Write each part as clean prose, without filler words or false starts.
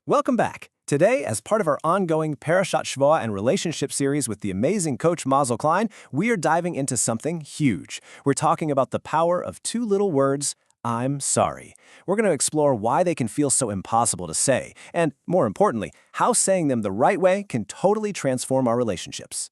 Welcome back. Today, as part of our ongoing Parashat and relationship series with the amazing coach Mazel Klein, we are diving into something huge. We're talking about the power of two little words, I'm sorry. We're going to explore why they can feel so impossible to say, and more importantly, how saying them the right way can totally transform our relationships.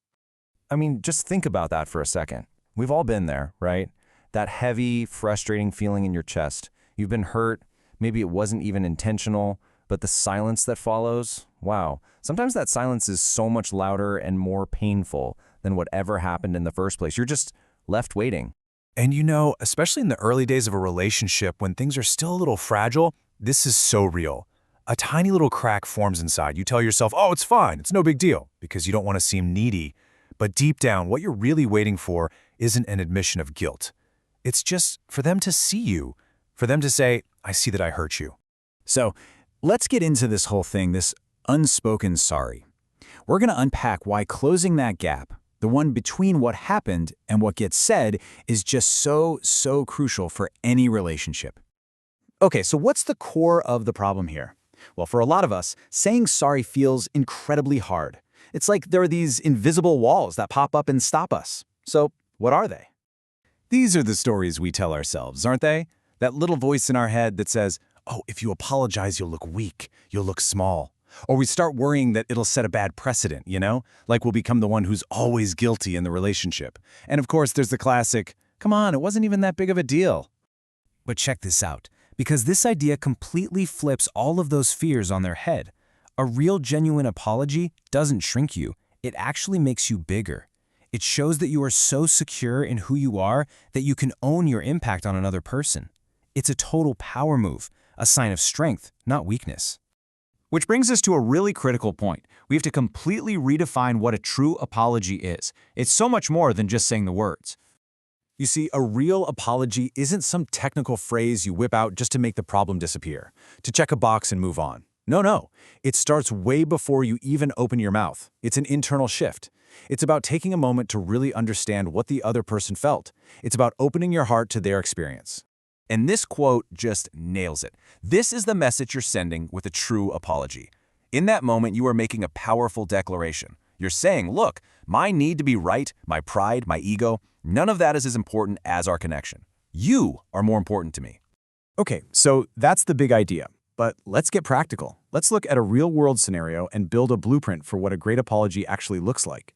I mean, just think about that for a second. We've all been there, right? That heavy, frustrating feeling in your chest. You've been hurt. Maybe it wasn't even intentional, but the silence that follows, wow. Sometimes that silence is so much louder and more painful than whatever happened in the first place. You're just left waiting. And you know, especially in the early days of a relationship when things are still a little fragile, this is so real. A tiny little crack forms inside. You tell yourself, oh, it's fine, it's no big deal, because you don't want to seem needy. But deep down, what you're really waiting for isn't an admission of guilt. It's just for them to see you, for them to say, I see that I hurt you. So let's get into this whole thing, this unspoken sorry. We're going to unpack why closing that gap, the one between what happened and what gets said, is just so crucial for any relationship. Okay, so what's the core of the problem here? Well, for a lot of us, saying sorry feels incredibly hard. It's like there are these invisible walls that pop up and stop us. So what are they? These are the stories we tell ourselves, aren't they? That little voice in our head that says, oh, if you apologize, you'll look weak, you'll look small. Or we start worrying that it'll set a bad precedent, you know? Like we'll become the one who's always guilty in the relationship. And of course, there's the classic, come on, it wasn't even that big of a deal. But check this out, because this idea completely flips all of those fears on their head. A real genuine apology doesn't shrink you, it actually makes you bigger. It shows that you are so secure in who you are that you can own your impact on another person. It's a total power move, a sign of strength, not weakness. Which brings us to a really critical point. We have to completely redefine what a true apology is. It's so much more than just saying the words. You see, a real apology isn't some technical phrase you whip out just to make the problem disappear, to check a box and move on. No. It starts way before you even open your mouth. It's an internal shift. It's about taking a moment to really understand what the other person felt. It's about opening your heart to their experience. And this quote just nails it. This is the message you're sending with a true apology. In that moment, you are making a powerful declaration. You're saying, look, my need to be right, my pride, my ego, none of that is as important as our connection. You are more important to me. Okay, so that's the big idea. But let's get practical. Let's look at a real-world scenario and build a blueprint for what a great apology actually looks like.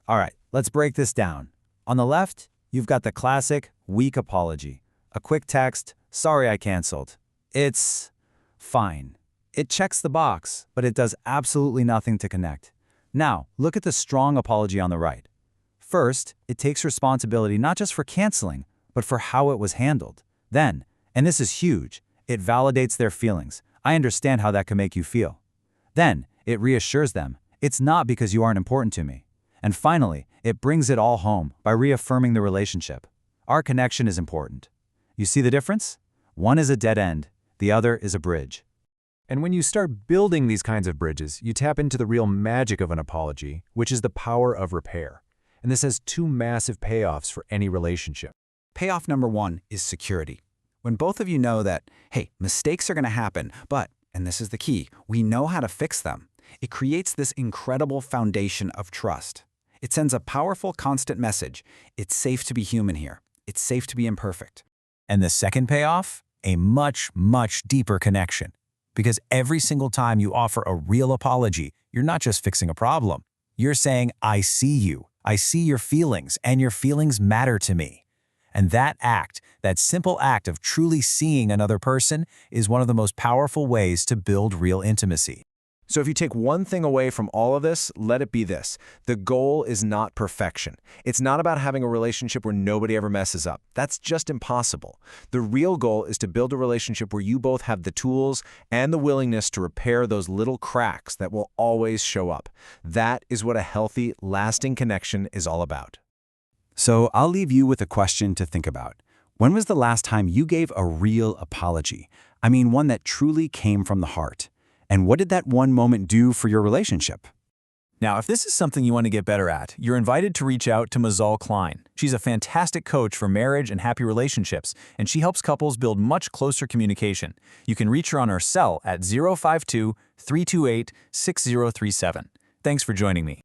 All right, let's break this down. On the left, you've got the classic weak apology. A quick text, sorry I canceled. It's fine. It checks the box, but it does absolutely nothing to connect. Now, look at the strong apology on the right. First, it takes responsibility not just for canceling, but for how it was handled. Then, and this is huge, it validates their feelings. I understand how that can make you feel. Then, it reassures them, it's not because you aren't important to me. And finally, it brings it all home by reaffirming the relationship. Our connection is important. You see the difference? One is a dead end, the other is a bridge. And when you start building these kinds of bridges, you tap into the real magic of an apology, which is the power of repair. And this has two massive payoffs for any relationship. Payoff number one is security. When both of you know that, hey, mistakes are going to happen, but, and this is the key, we know how to fix them. It creates this incredible foundation of trust. It sends a powerful, constant message. It's safe to be human here. It's safe to be imperfect. And the second payoff? A much deeper connection. Because every single time you offer a real apology, you're not just fixing a problem. You're saying, I see you. I see your feelings, and your feelings matter to me. And that act, that simple act of truly seeing another person, is one of the most powerful ways to build real intimacy. So if you take one thing away from all of this, let it be this. The goal is not perfection. It's not about having a relationship where nobody ever messes up. That's just impossible. The real goal is to build a relationship where you both have the tools and the willingness to repair those little cracks that will always show up. That is what a healthy, lasting connection is all about. So I'll leave you with a question to think about. When was the last time you gave a real apology? I mean, one that truly came from the heart. And what did that one moment do for your relationship? Now, if this is something you want to get better at, you're invited to reach out to Mazel Klein. She's a fantastic coach for marriage and happy relationships, and she helps couples build much closer communication. You can reach her on her cell at 052 328-6037. Thanks for joining me.